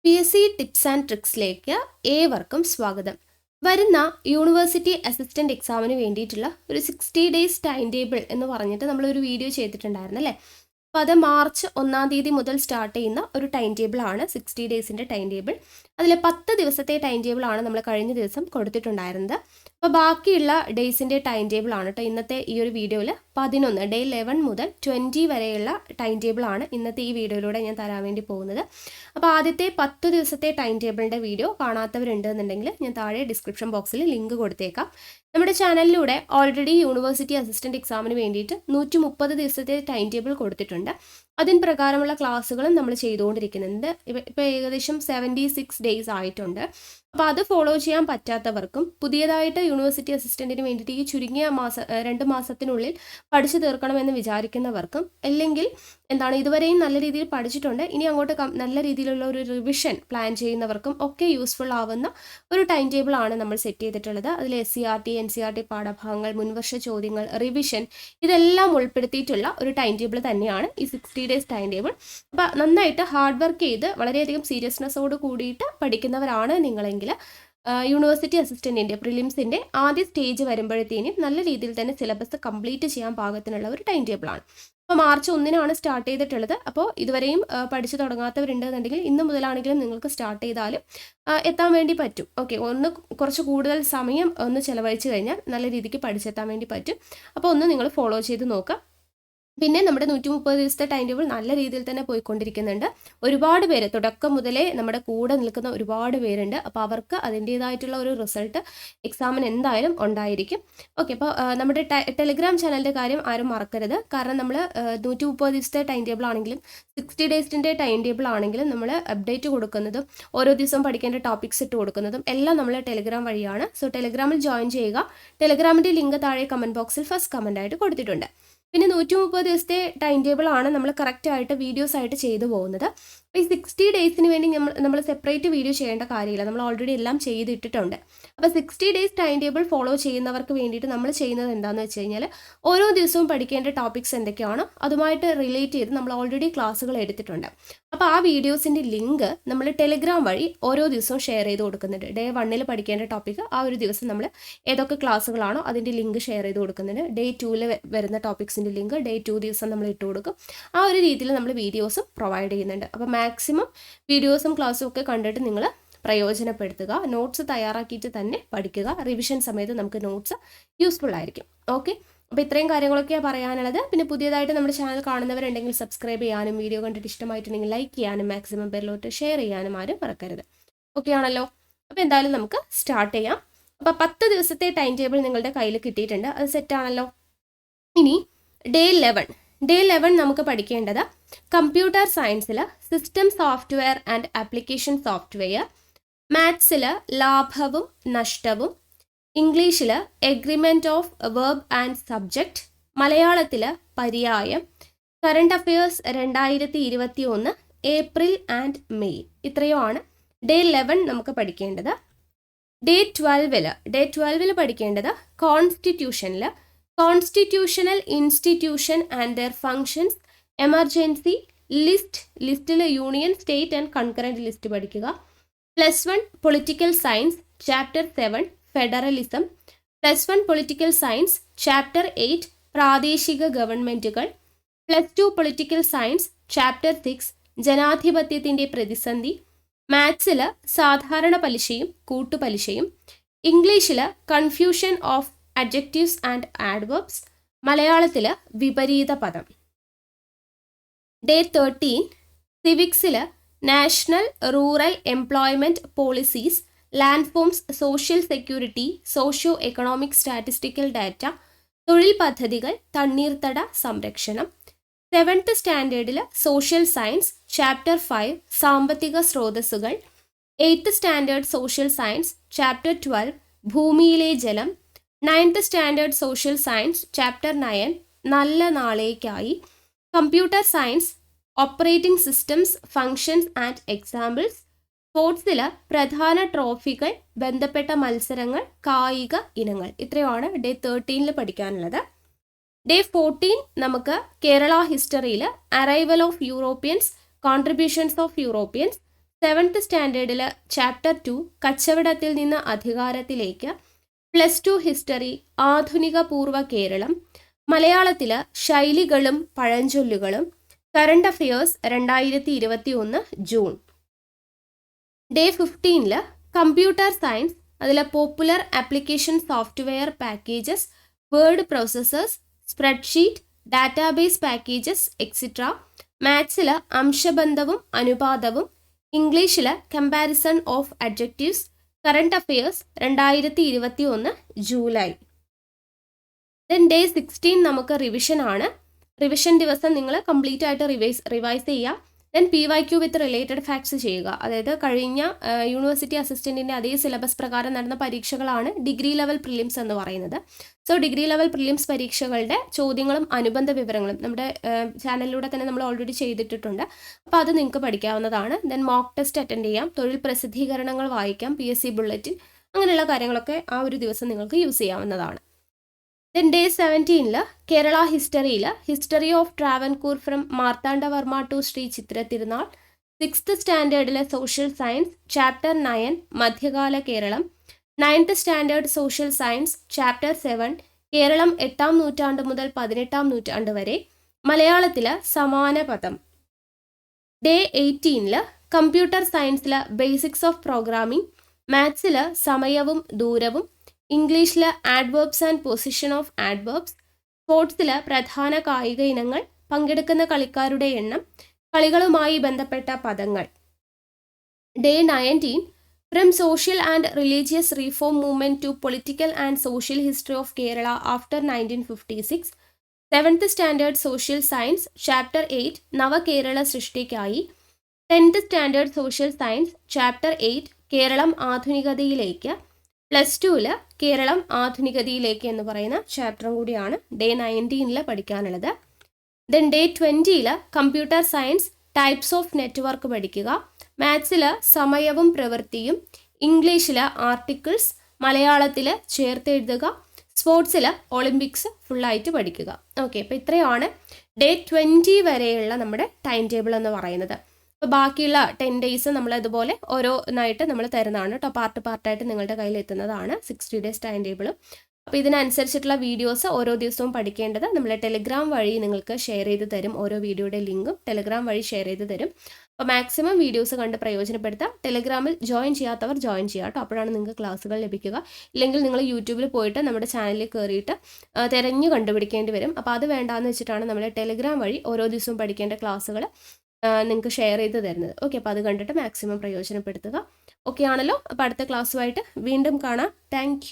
PSC tips and ട്രിക്സിലേക്ക് ഏവർക്കും സ്വാഗതം. വരുന്ന യൂണിവേഴ്സിറ്റി അസിസ്റ്റന്റ് എക്സാമിന് വേണ്ടിയിട്ടുള്ള ഒരു 60 ഡേയ്സ് ടൈം ടേബിൾ എന്ന് പറഞ്ഞിട്ട് നമ്മളൊരു വീഡിയോ ചെയ്തിട്ടുണ്ടായിരുന്നു അല്ലേ. അപ്പോൾ അത് മാർച്ച് 1-ാം തീയതി മുതൽ സ്റ്റാർട്ട് ചെയ്യുന്ന ഒരു ടൈം ടേബിളാണ് 60 ഡേയ്സിൻ്റെ ടൈം ടേബിൾ. അതിൽ 10 ദിവസത്തെ ടൈം ടേബിളാണ് നമ്മൾ കഴിഞ്ഞ ദിവസം കൊടുത്തിട്ടുണ്ടായിരുന്നത്. അപ്പോൾ ബാക്കിയുള്ള ഡേയ്സിൻ്റെ ടൈം ടേബിളാണ് കേട്ടോ ഇന്നത്തെ ഈ ഒരു വീഡിയോയിൽ 11 ഡേ 11 മുതൽ 20 വരെയുള്ള ടൈം ടേബിളാണ് ഇന്നത്തെ ഈ വീഡിയോയിലൂടെ ഞാൻ തരാൻ വേണ്ടി പോകുന്നത്. അപ്പോൾ ആദ്യത്തെ 10 ദിവസത്തെ ടൈം ടേബിളിൻ്റെ വീഡിയോ കാണാത്തവരുണ്ടെന്നുണ്ടെങ്കിൽ ഞാൻ താഴെ ഡിസ്ക്രിപ്ഷൻ ബോക്സിൽ ലിങ്ക് കൊടുത്തേക്കാം. നമ്മുടെ ചാനലിലൂടെ ഓൾറെഡി യൂണിവേഴ്സിറ്റി അസിസ്റ്റന്റ് എക്സാമിന് വേണ്ടിയിട്ട് 130 ദിവസത്തെ ടൈം ടേബിൾ കൊടുത്തിട്ടുണ്ട്. അതിന് പ്രകാരമുള്ള ക്ലാസ്സുകളും നമ്മൾ ചെയ്തുകൊണ്ടിരിക്കുന്നുണ്ട്. ഇപ്പോൾ ഏകദേശം 76 ഡേയ്സ് ആയിട്ടുണ്ട്. അപ്പോൾ അത് ഫോളോ ചെയ്യാൻ പറ്റാത്തവർക്കും പുതിയതായിട്ട് യൂണിവേഴ്സിറ്റി അസിസ്റ്റൻറ്റിന് വേണ്ടിയിട്ട് ഈ ചുരുങ്ങിയ 2 മാസത്തിനുള്ളിൽ പഠിച്ചു തീർക്കണമെന്ന് വിചാരിക്കുന്നവർക്കും അല്ലെങ്കിൽ ഇതുവരെയും നല്ല രീതിയിൽ പഠിച്ചിട്ടുണ്ട്, ഇനി അങ്ങോട്ട് നല്ല രീതിയിലുള്ള ഒരു റിവിഷൻ പ്ലാൻ ചെയ്യുന്നവർക്കും ഒക്കെ യൂസ്ഫുൾ ആവുന്ന ഒരു ടൈം ടേബിളാണ് നമ്മൾ സെറ്റ് ചെയ്തിട്ടുള്ളത്. അതിൽ SCRT, NCRT പാഠഭാഗങ്ങൾ, മുൻവർഷ ചോദ്യങ്ങൾ, റിവിഷൻ ഇതെല്ലാം ഉൾപ്പെടുത്തിയിട്ടുള്ള ഒരു ടൈം ടേബിൾ തന്നെയാണ് ഈ 60 ഡേയ്സ് ടൈം ടേബിൾ. അപ്പോൾ നന്നായിട്ട് ഹാർഡ് വർക്ക് ചെയ്ത് വളരെയധികം സീരിയസ്നെസ്സോട് കൂടിയിട്ട് പഠിക്കുന്നവരാണ് നിങ്ങളെങ്കിൽ യൂണിവേഴ്സിറ്റി അസിസ്റ്റൻറ്റിൻ്റെ പ്രിലിംസിൻ്റെ ആദ്യ സ്റ്റേജ് വരുമ്പോഴത്തേനും നല്ല രീതിയിൽ തന്നെ സിലബസ് കംപ്ലീറ്റ് ചെയ്യാൻ പാകത്തിനുള്ള ഒരു ടൈം ടേബിളാണ്. അപ്പോൾ മാർച്ച് 1-നാണ് സ്റ്റാർട്ട് ചെയ്തിട്ടുള്ളത്. അപ്പോൾ ഇതുവരെയും പഠിച്ചു തുടങ്ങാത്തവരുണ്ടെന്നുണ്ടെങ്കിൽ ഇന്ന് മുതലാണെങ്കിലും നിങ്ങൾക്ക് സ്റ്റാർട്ട് ചെയ്താലും എത്താൻ വേണ്ടി പറ്റും. ഓക്കെ, കുറച്ച് കൂടുതൽ സമയം ചിലവഴിച്ച് കഴിഞ്ഞാൽ നല്ല രീതിക്ക് പഠിച്ചെത്താൻ വേണ്ടി പറ്റും. അപ്പോൾ നിങ്ങൾ ഫോളോ ചെയ്ത് നോക്കുക. പിന്നെ നമ്മുടെ 130 ദിവസത്തെ ടൈം ടേബിൾ നല്ല രീതിയിൽ തന്നെ പോയിക്കൊണ്ടിരിക്കുന്നുണ്ട്. ഒരുപാട് പേര് തുടക്കം മുതലേ നമ്മുടെ കൂടെ നിൽക്കുന്ന ഒരുപാട് പേരുണ്ട്. അപ്പോൾ അവർക്ക് അതിൻ്റേതായിട്ടുള്ള ഒരു റിസൾട്ട് എക്സാമിന് എന്തായാലും ഉണ്ടായിരിക്കും. ഓക്കെ, അപ്പോൾ നമ്മുടെ ടെലിഗ്രാം ചാനലിൻ്റെ കാര്യം ആരും മറക്കരുത്. കാരണം നമ്മൾ 130 ദിവസത്തെ ടൈം ടേബിൾ ആണെങ്കിലും 60 ഡേയ്സിൻ്റെ ടൈം ടേബിൾ ആണെങ്കിലും നമ്മൾ അപ്ഡേറ്റ് കൊടുക്കുന്നതും ഓരോ ദിവസവും പഠിക്കേണ്ട ടോപ്പിക്സ് ഇട്ട് കൊടുക്കുന്നതും എല്ലാം നമ്മൾ ടെലിഗ്രാം വഴിയാണ്. സോ ടെലിഗ്രാമിൽ ജോയിൻ ചെയ്യുക. ടെലിഗ്രാമിൻ്റെ ലിങ്ക് താഴെ കമൻറ്റ് ബോക്സിൽ ഫസ്റ്റ് കമൻ്റ് ആയിട്ട് കൊടുത്തിട്ടുണ്ട്. പിന്നെ 130 ദിവസത്തെ ടൈം ടേബിളാണ് നമ്മൾ കറക്റ്റായിട്ട് വീഡിയോസ് ആയിട്ട് ചെയ്തു പോകുന്നത്. അപ്പോൾ ഈ 60 ഡേയ്സിന് വേണ്ടി നമ്മൾ സെപ്പറേറ്റ് വീഡിയോ ചെയ്യേണ്ട കാര്യമില്ല, നമ്മൾ ഓൾറെഡി എല്ലാം ചെയ്തിട്ടിട്ടുണ്ട്. അപ്പോൾ 60 ഡേയ്സ് ടൈം ടേബിൾ ഫോളോ ചെയ്യുന്നവർക്ക് വേണ്ടിയിട്ട് നമ്മൾ ചെയ്യുന്നത് എന്താണെന്ന് വെച്ച് കഴിഞ്ഞാൽ ഓരോ ദിവസവും പഠിക്കേണ്ട ടോപ്പിക്സ് എന്തൊക്കെയാണോ അതുമായിട്ട് റിലേറ്റ് ചെയ്ത് നമ്മൾ ഓൾറെഡി ക്ലാസ്സുകൾ എടുത്തിട്ടുണ്ട്. അപ്പോൾ ആ വീഡിയോസിൻ്റെ ലിങ്ക് നമ്മൾ ടെലിഗ്രാം വഴി ഓരോ ദിവസവും ഷെയർ ചെയ്ത് കൊടുക്കുന്നുണ്ട്. ഡേ 1-ൽ പഠിക്കേണ്ട ടോപ്പിക്ക് ആ ഒരു ദിവസം നമ്മൾ ഏതൊക്കെ ക്ലാസ്സുകളാണോ അതിൻ്റെ ലിങ്ക് ഷെയർ ചെയ്ത് കൊടുക്കുന്നുണ്ട്. ഡേ 2-ൽ വരുന്ന ടോപ്പിക്സിൻ്റെ ലിങ്ക് ഡേ 2 ദിവസം നമ്മൾ ഇട്ട് കൊടുക്കും. ആ ഒരു രീതിയിൽ നമ്മൾ വീഡിയോസും പ്രൊവൈഡ് ചെയ്യുന്നുണ്ട്. അപ്പോൾ മാക്സിമം വീഡിയോസും ക്ലാസ്സും ഒക്കെ കണ്ടിട്ട് നിങ്ങൾ പ്രയോജനപ്പെടുത്തുക. നോട്ട്സ് തയ്യാറാക്കിയിട്ട് തന്നെ പഠിക്കുക. റിവിഷൻ സമയത്ത് നമുക്ക് നോട്ട്സ് യൂസ്ഫുൾ ആയിരിക്കും. ഓക്കെ, അപ്പോൾ ഇത്രയും കാര്യങ്ങളൊക്കെയാണ് പറയാനുള്ളത്. പിന്നെ പുതിയതായിട്ട് നമ്മുടെ ചാനൽ കാണുന്നവരുണ്ടെങ്കിൽ സബ്സ്ക്രൈബ് ചെയ്യാനും വീഡിയോ കണ്ടിട്ട് ഇഷ്ടമായിട്ടുണ്ടെങ്കിൽ ലൈക്ക് ചെയ്യാനും മാക്സിമം പേരിലോട്ട് ഷെയർ ചെയ്യാനും ആരും മറക്കരുത്. ഓക്കെ ആണല്ലോ. അപ്പോൾ എന്തായാലും നമുക്ക് സ്റ്റാർട്ട് ചെയ്യാം. അപ്പോൾ 10 ദിവസത്തെ ടൈം ടേബിൾ നിങ്ങളുടെ കയ്യിൽ കിട്ടിയിട്ടുണ്ട്, അത് സെറ്റാണല്ലോ. ഇനി ഡേ 11 നമുക്ക് പഠിക്കേണ്ടത് കമ്പ്യൂട്ടർ സയൻസിൽ system software and application software, മാത്സിൽ ലാഭവും നഷ്ടവും, ഇംഗ്ലീഷിൽ agreement of verb and subject, മലയാളത്തിൽ പര്യായം, current affairs 2021 April and May. ഇത്രയുമാണ് ഡേ 11 നമുക്ക് പഠിക്കേണ്ടത്. ഡേ 12 പഠിക്കേണ്ടത് constitutional institution and their functions, emergency, ലിസ്റ്റിൽ union, state and concurrent list പഠിക്കുക. +1 political science chapter 7 federalism, +1 political science chapter 8 പ്രാദേശിക ഗവൺമെൻറ്റുകൾ, +2 പൊളിറ്റിക്കൽ സയൻസ് ചാപ്റ്റർ 6 ജനാധിപത്യത്തിൻ്റെ പ്രതിസന്ധി, മാത്സിൽ സാധാരണ പലിശയും കൂട്ടുപലിശയും, ഇംഗ്ലീഷിൽ confusion of adjectives and adverbs, മലയാളത്തിൽ വിപരീത പദം. ഡേ 13 സിവിക്സിൽ national rural employment policies, land forms, social security, socio economic statistical data, തൊഴിൽ പദ്ധതികൾ, തണ്ണീർത്തട സംരക്ഷണം. 7th സ്റ്റാൻഡേർഡിൽ സോഷ്യൽ സയൻസ് ചാപ്റ്റർ 5 സാമ്പത്തിക സ്രോതസ്സുകൾ, 8th standard social science chapter 12 ഭൂമിയിലെ ജലം, 9th standard social science chapter 9 നല്ല നാളേക്കായി, computer science operating systems, functions and examples, സ്പോർട്സിൽ പ്രധാന ട്രോഫികൾ, ബന്ധപ്പെട്ട മത്സരങ്ങൾ, കായിക ഇനങ്ങൾ. ഇത്രയുമാണ് ഡേ 13 പഠിക്കാനുള്ളത്. ഡേ 14 നമുക്ക് കേരള ഹിസ്റ്ററിയിൽ arrival of Europeans, contributions of Europeans, 7th സ്റ്റാൻഡേർഡിൽ ചാപ്റ്റർ 2 കച്ചവടത്തിൽ നിന്ന് അധികാരത്തിലേക്ക്, +2 ഹിസ്റ്ററി ആധുനിക പൂർവ്വ കേരളം, മലയാളത്തിൽ ശൈലികളും പഴഞ്ചൊല്ലുകളും, current affairs 2021 June. Day 15 computer science, അതിൽ popular application software packages, word processors, spreadsheet, database packages etcetera. മാത്സിൽ അംശബന്ധവും അനുപാതവും, ഇംഗ്ലീഷിൽ comparison of adjectives, current affairs 2021 July. Then day 16 നമുക്ക് റിവിഷൻ ആണ്. റിവിഷൻ ദിവസം നിങ്ങൾ കംപ്ലീറ്റ് ആയിട്ട് റിവൈസ് ചെയ്യുക. ദെൻ PYQ വിത്ത് റിലേറ്റഡ് ഫാക്ട്സ് ചെയ്യുക. അതായത് കഴിഞ്ഞ യൂണിവേഴ്സിറ്റി അസിസ്റ്റൻറ്റിൻ്റെ അതേ സിലബസ് പ്രകാരം നടന്ന പരീക്ഷകളാണ് ഡിഗ്രി ലെവൽ പ്രിലിംസ് എന്ന് പറയുന്നത്. സോ ഡിഗ്രി ലെവൽ പ്രിലിംസ് പരീക്ഷകളുടെ ചോദ്യങ്ങളും അനുബന്ധ വിവരങ്ങളും നമ്മുടെ ചാനലിലൂടെ തന്നെ നമ്മൾ ഓൾറെഡി ചെയ്തിട്ടുണ്ട്. അപ്പോൾ അത് നിങ്ങൾക്ക് പഠിക്കാവുന്നതാണ്. ദെൻ മോക്ക് ടെസ്റ്റ് അറ്റൻഡ് ചെയ്യാം, തൊഴിൽ പ്രസിദ്ധീകരണങ്ങൾ വായിക്കാം, PSC ബുള്ളറ്റിൻ, അങ്ങനെയുള്ള കാര്യങ്ങളൊക്കെ ആ ഒരു ദിവസം നിങ്ങൾക്ക് യൂസ് ചെയ്യാവുന്നതാണ്. ദെൻ ഡേ 17 കേരള ഹിസ്റ്ററിയിൽ history of Travancore from Marthandavarma to Shri Chithira Thirunal, 6th സ്റ്റാൻഡേർഡിലെ സോഷ്യൽ സയൻസ് ചാപ്റ്റർ 9 മധ്യകാല കേരളം, 9th standard social science chapter 7 കേരളം 8ാം നൂറ്റാണ്ട് മുതൽ 18ാം നൂറ്റാണ്ട് വരെ, മലയാളത്തിൽ സമാന പദം. ഡേ 18 കമ്പ്യൂട്ടർ സയൻസിൽ ബേസിക്സ് ഓഫ് പ്രോഗ്രാമിംഗ്, മാത്സിൽ സമയവും ദൂരവും, ഇംഗ്ലീഷിൽ adverbs and position of adverbs, സ്പോർട്സിൽ പ്രധാന കായിക ഇനങ്ങൾ, പങ്കെടുക്കുന്ന കളിക്കാരുടെ എണ്ണം, കളികളുമായി ബന്ധപ്പെട്ട പദങ്ങൾ. Day 19 from social and religious reform movement to political and social history of Kerala after 1956, 7th standard social science chapter 8 നവകേരള സൃഷ്ടിക്കായി, 10th standard social science chapter 8 കേരളം ആധുനികതയിലേക്ക്, +2 കേരളം ആധുനികതയിലേക്ക് എന്ന് പറയുന്ന ചാപ്റ്ററും കൂടിയാണ് ഡേ 19 പഠിക്കാനുള്ളത്. Then day 20 computer science types of network പഠിക്കുക, മാത്സിൽ സമയവും പ്രവൃത്തിയും, ഇംഗ്ലീഷിൽ ആർട്ടിക്കിൾസ്, മലയാളത്തിൽ ചേർത്തെഴുതുക, സ്പോർട്സിൽ ഒളിമ്പിക്സ് ഫുള്ളായിട്ട് പഠിക്കുക. ഓക്കെ, അപ്പോൾ ഇത്രയാണ് ഡേ 20 വരെയുള്ള നമ്മുടെ ടൈം ടേബിൾ എന്ന് പറയുന്നത്. അപ്പോൾ ബാക്കിയുള്ള 10 ഡേയ്സ് നമ്മൾ ഇതുപോലെ ഓരോന്നായിട്ട് നമ്മൾ തരുന്നതാണ് കേട്ടോ, പാർട്ടായിട്ട് നിങ്ങളുടെ കയ്യിൽ എത്തുന്നതാണ് 60 ഡേയ്സ് ടൈം ടേബിൾ. അപ്പോൾ ഇതിനനുസരിച്ചിട്ടുള്ള വീഡിയോസ് ഓരോ ദിവസവും പഠിക്കേണ്ടത് നമ്മൾ ടെലിഗ്രാം വഴി നിങ്ങൾക്ക് ഷെയർ ചെയ്ത് തരും. ഓരോ വീഡിയോയുടെ ലിങ്കും ടെലിഗ്രാം വഴി ഷെയർ ചെയ്ത് തരും. അപ്പോൾ മാക്സിമം വീഡിയോസ് കണ്ട് പ്രയോജനപ്പെടുത്തുക. ടെലിഗ്രാമിൽ ജോയിൻ ചെയ്യാത്തവർ ജോയിൻ ചെയ്യുക കേട്ടോ, അപ്പോഴാണ് നിങ്ങൾക്ക് ക്ലാസ്സുകൾ ലഭിക്കുക. ഇല്ലെങ്കിൽ നിങ്ങൾ യൂട്യൂബിൽ പോയിട്ട് നമ്മുടെ ചാനലിൽ കയറിയിട്ട് തിരഞ്ഞു കണ്ടുപിടിക്കേണ്ടി വരും. അപ്പോൾ അത് വേണ്ടാന്ന് വെച്ചിട്ടാണ് നമ്മൾ ടെലിഗ്രാം വഴി ഓരോ ദിവസവും പഠിക്കേണ്ട ക്ലാസ്സുകൾ നിങ്ങൾക്ക് ഷെയർ ചെയ്ത് തരുന്നത്. ഓക്കെ, അപ്പോൾ അത് കണ്ടിട്ട് മാക്സിമം പ്രയോജനപ്പെടുത്തുക. ഓക്കെ ആണല്ലോ, അപ്പോൾ അടുത്ത ക്ലാസ്സുമായിട്ട് വീണ്ടും കാണാം. താങ്ക്